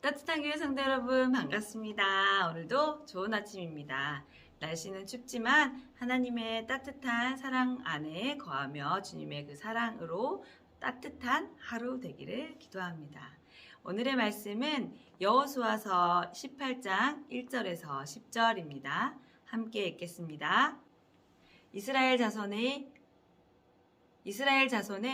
따뜻한 교회 성도 여러분 반갑습니다. 오늘도 좋은 아침입니다. 날씨는 춥지만 하나님의 따뜻한 사랑 안에 거하며 주님의 그 사랑으로 따뜻한 하루 되기를 기도합니다. 오늘의 말씀은 여호수아서 18장 1절에서 10절입니다. 함께 읽겠습니다. 이스라엘 자손의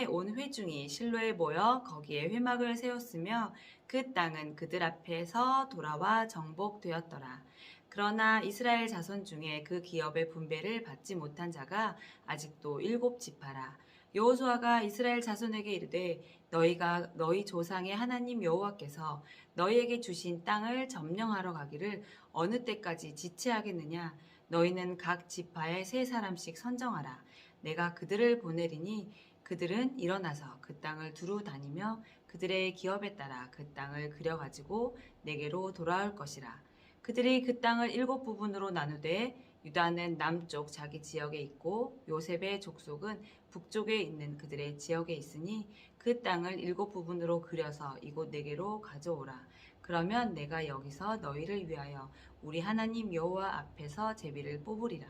온 회중이 실로에 모여 거기에 회막을 세웠으며 그 땅은 그들 앞에서 돌아와 정복되었더라. 그러나 이스라엘 자손 중에 그 기업의 분배를 받지 못한 자가 아직도 7지파라. 여호수아가 이스라엘 자손에게 이르되 너희가 너희 조상의 하나님 여호와께서 너희에게 주신 땅을 점령하러 가기를 어느 때까지 지체하겠느냐. 너희는 각 지파에 3사람씩 선정하라. 내가 그들을 보내리니 그들은 일어나서 그 땅을 두루 다니며 그들의 기업에 따라 그 땅을 그려가지고 내게로 돌아올 것이라. 그들이 그 땅을 7부분으로 나누되 유다는 남쪽 자기 지역에 있고 요셉의 족속은 북쪽에 있는 그들의 지역에 있으니 그 땅을 7부분으로 그려서 이곳 내게로 가져오라. 그러면 내가 여기서 너희를 위하여 우리 하나님 여호와 앞에서 제비를 뽑으리라.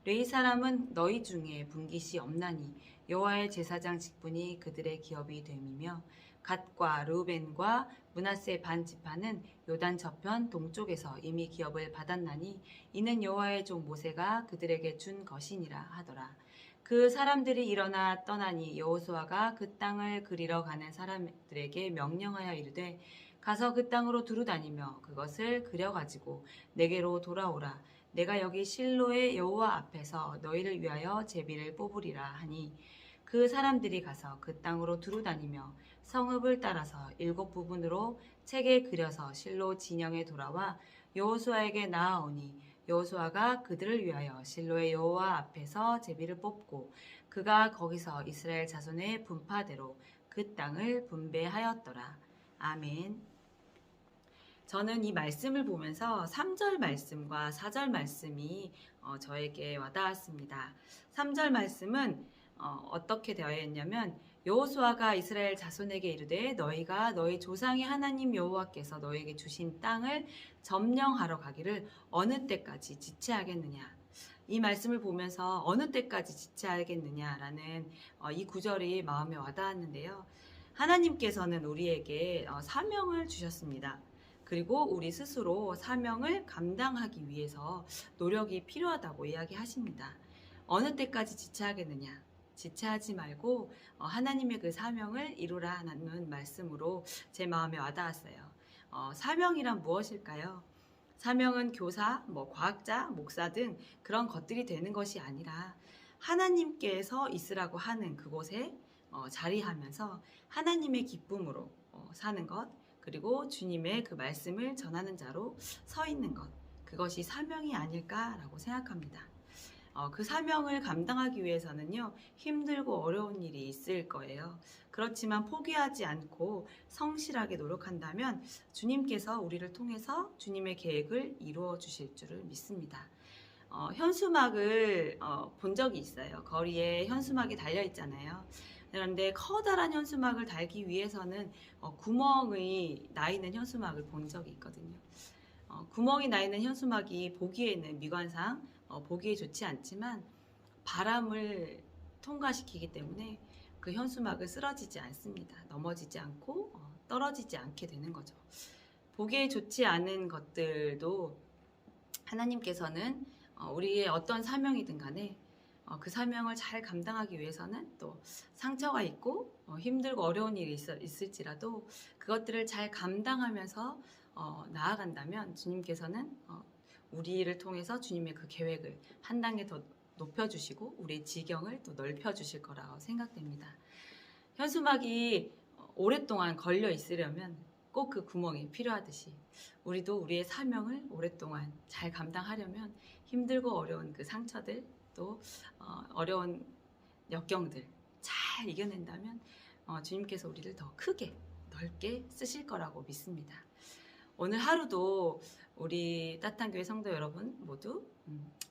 레위 사람은 너희 중에 분깃이 없나니 여호와의 제사장 직분이 그들의 기업이 됨이며 갓과 르우벤과 므낫세 반 지파는 요단 저편 동쪽에서 이미 기업을 받았나니 이는 여호와의 종 모세가 그들에게 준 것이니라 하더라. 그 사람들이 일어나 떠나니 여호수아가 그 땅을 그리러 가는 사람들에게 명령하여 이르되 가서 그 땅으로 두루 다니며 그것을 그려가지고 내게로 돌아오라. 내가 여기 실로의 여호와 앞에서 너희를 위하여 제비를 뽑으리라 하니 그 사람들이 가서 그 땅으로 두루 다니며 성읍을 따라서 7부분으로 책에 그려서 실로 진영에 돌아와 여호수아에게 나아오니 여호수아가 그들을 위하여 실로의 여호와 앞에서 제비를 뽑고 그가 거기서 이스라엘 자손의 분파대로 그 땅을 분배하였더라. 아멘. 저는 이 말씀을 보면서 3절 말씀과 4절 말씀이 저에게 와닿았습니다. 3절 말씀은 어떻게 되어 있냐면 여호수아가 이스라엘 자손에게 이르되 너희가 너희 조상의 하나님 여호와께서 너희에게 주신 땅을 점령하러 가기를 어느 때까지 지체하겠느냐. 이 말씀을 보면서 어느 때까지 지체하겠느냐라는 이 구절이 마음에 와닿았는데요. 하나님께서는 우리에게 사명을 주셨습니다. 그리고 우리 스스로 사명을 감당하기 위해서 노력이 필요하다고 이야기하십니다. 어느 때까지 지체하겠느냐? 지체하지 말고 하나님의 그 사명을 이루라는 말씀으로 제 마음에 와닿았어요. 사명이란 무엇일까요? 사명은 교사, 과학자, 목사 등 그런 것들이 되는 것이 아니라 하나님께서 있으라고 하는 그곳에 자리하면서 하나님의 기쁨으로 사는 것, 그리고 주님의 그 말씀을 전하는 자로 서 있는 것, 그것이 사명이 아닐까라고 생각합니다. 그 사명을 감당하기 위해서는요, 힘들고 어려운 일이 있을 거예요. 그렇지만 포기하지 않고 성실하게 노력한다면 주님께서 우리를 통해서 주님의 계획을 이루어 주실 줄을 믿습니다. 현수막을 본 적이 있어요. 거리에 현수막이 달려 있잖아요. 그런데 커다란 현수막을 달기 위해서는 구멍이 나 있는 현수막을 본 적이 있거든요. 구멍이 나 있는 현수막이 보기에는 미관상 보기에 좋지 않지만 바람을 통과시키기 때문에 그 현수막을 쓰러지지 않습니다. 넘어지지 않고 떨어지지 않게 되는 거죠. 보기에 좋지 않은 것들도 하나님께서는 우리의 어떤 사명이든 간에 그 사명을 잘 감당하기 위해서는 또 상처가 있고 힘들고 어려운 일이 있을지라도 그것들을 잘 감당하면서 나아간다면 주님께서는 우리를 통해서 주님의 그 계획을 한 단계 더 높여주시고 우리의 지경을 또 넓혀주실 거라고 생각됩니다. 현수막이 오랫동안 걸려 있으려면 꼭 그 구멍이 필요하듯이 우리도 우리의 사명을 오랫동안 잘 감당하려면 힘들고 어려운 그 상처들 또 어려운 역경들 잘 이겨낸다면 주님께서 우리를 더 크게 넓게 쓰실 거라고 믿습니다. 오늘 하루도 우리 따뜻한 교회 성도 여러분 모두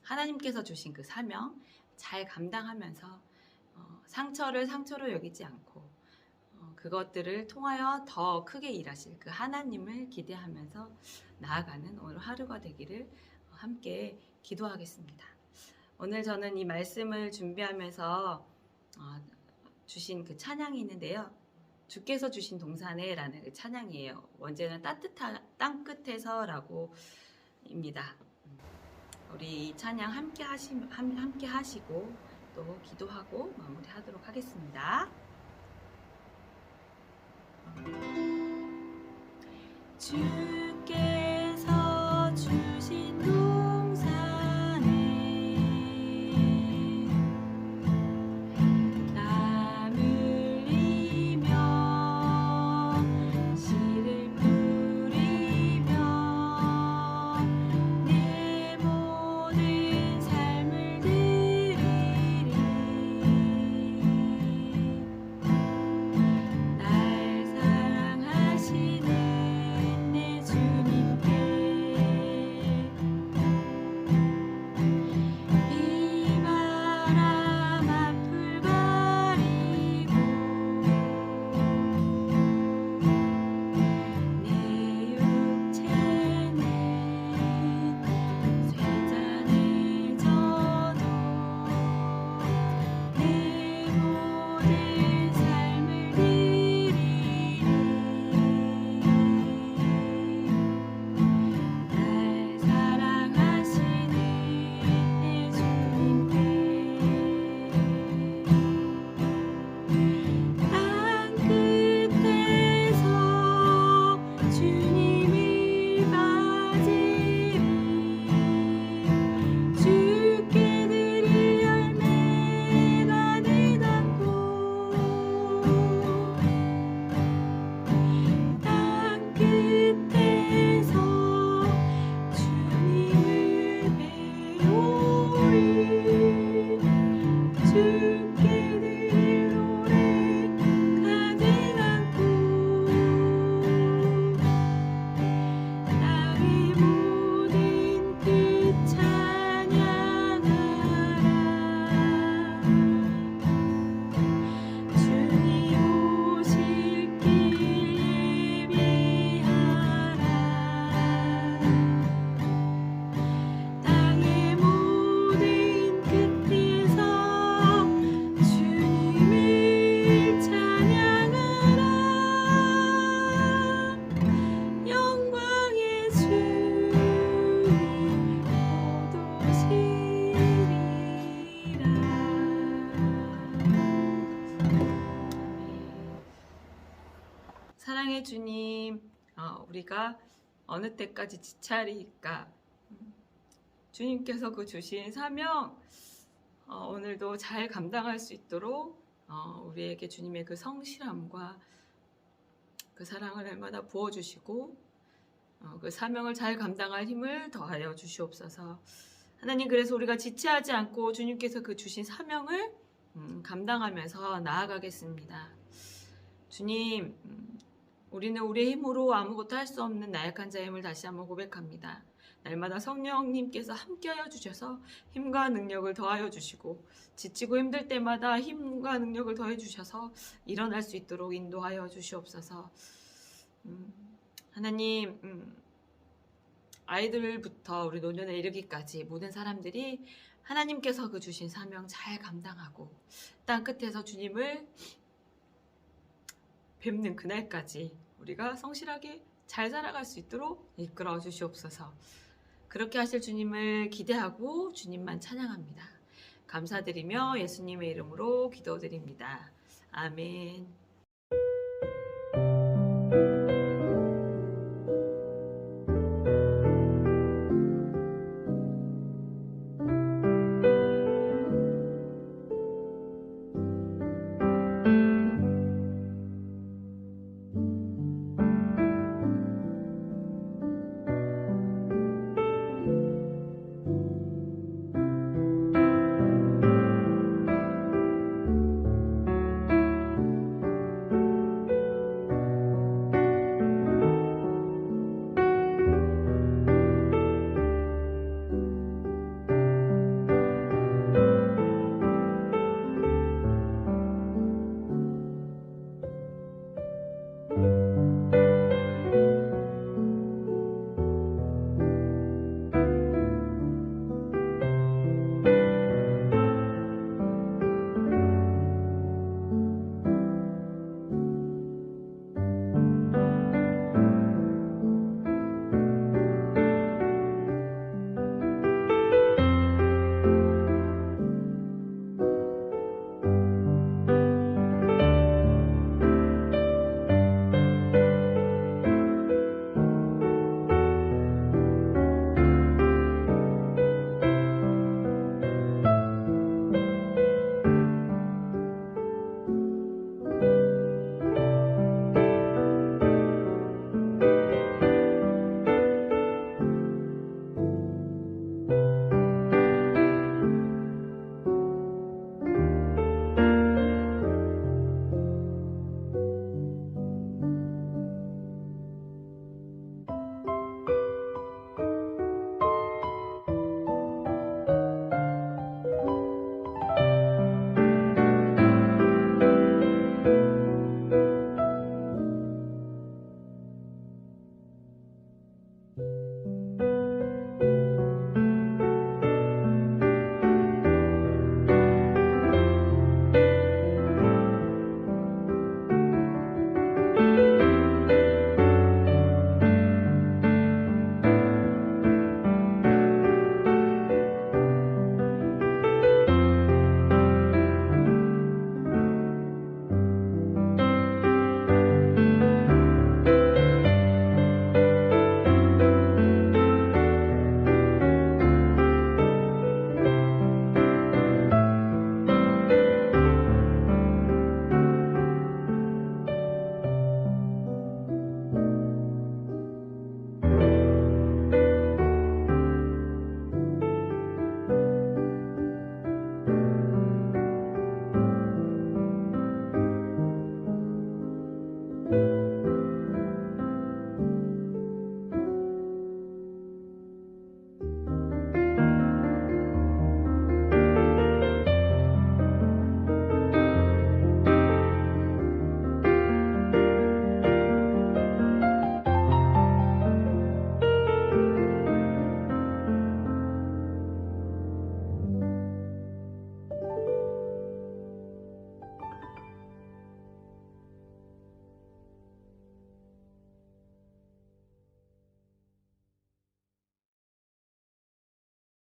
하나님께서 주신 그 사명 잘 감당하면서 상처를 상처로 여기지 않고 그것들을 통하여 더 크게 일하실 그 하나님을 기대하면서 나아가는 오늘 하루가 되기를 함께 기도하겠습니다. 오늘 저는 이 말씀을 준비하면서 주신 그 찬양이 있는데요. 주께서 주신 동산에라는 그 찬양이에요. 원제는 따뜻한 땅끝에서 라고 입니다. 우리 이 찬양 함께 하시고 또 기도하고 마무리하도록 하겠습니다. 주께서 주신 동산에 땀 흘리며 씨를 뿌리며 내 모든 삶을 드리리. 날 사랑하시는 내 주님께 비바람 앞을 가리고 내 육체는 쇠잔에 젖어 내 모든 삶을 드리리. 날 사랑하시는 내 주님께 땅끝에서 주님을 맞으리. 주께 드릴 열매가 되다고 땅끝에서 주님을 배우리. 주께 드릴 노래가 되다고 땅의 모든 끝 찬양하라. 주님 오실 길 예비하라. 땅의 모든 끝에서 주님을 찬양하라. 영광의 주님 곧 오시리라. 사랑의 주님, 우리가 어느 때까지 지체하리까? 주님께서 그 주신 사명 오늘도 잘 감당할 수 있도록 우리에게 주님의 그 성실함과 그 사랑을 날마다 부어주시고 그 사명을 잘 감당할 힘을 더하여 주시옵소서. 하나님, 그래서 우리가 지체하지 않고 주님께서 그 주신 사명을 감당하면서 나아가겠습니다. 주님, 우리는 우리의 힘으로 아무것도 할 수 없는 나약한 자임을 다시 한번 고백합니다. 날마다 성령님께서 함께하여 주셔서 힘과 능력을 더하여 주시고 지치고 힘들 때마다 힘과 능력을 더해 주셔서 일어날 수 있도록 인도하여 주시옵소서. 하나님, 아이들부터 우리 노년에 이르기까지 모든 사람들이 하나님께서 그 주신 사명 잘 감당하고 땅 끝에서 주님을 뵙는 그날까지 우리가 성실하게 잘 살아갈 수 있도록 이끌어 주시옵소서. 그렇게 하실 주님을 기대하고 주님만 찬양합니다. 감사드리며 예수님의 이름으로 기도드립니다. 아멘.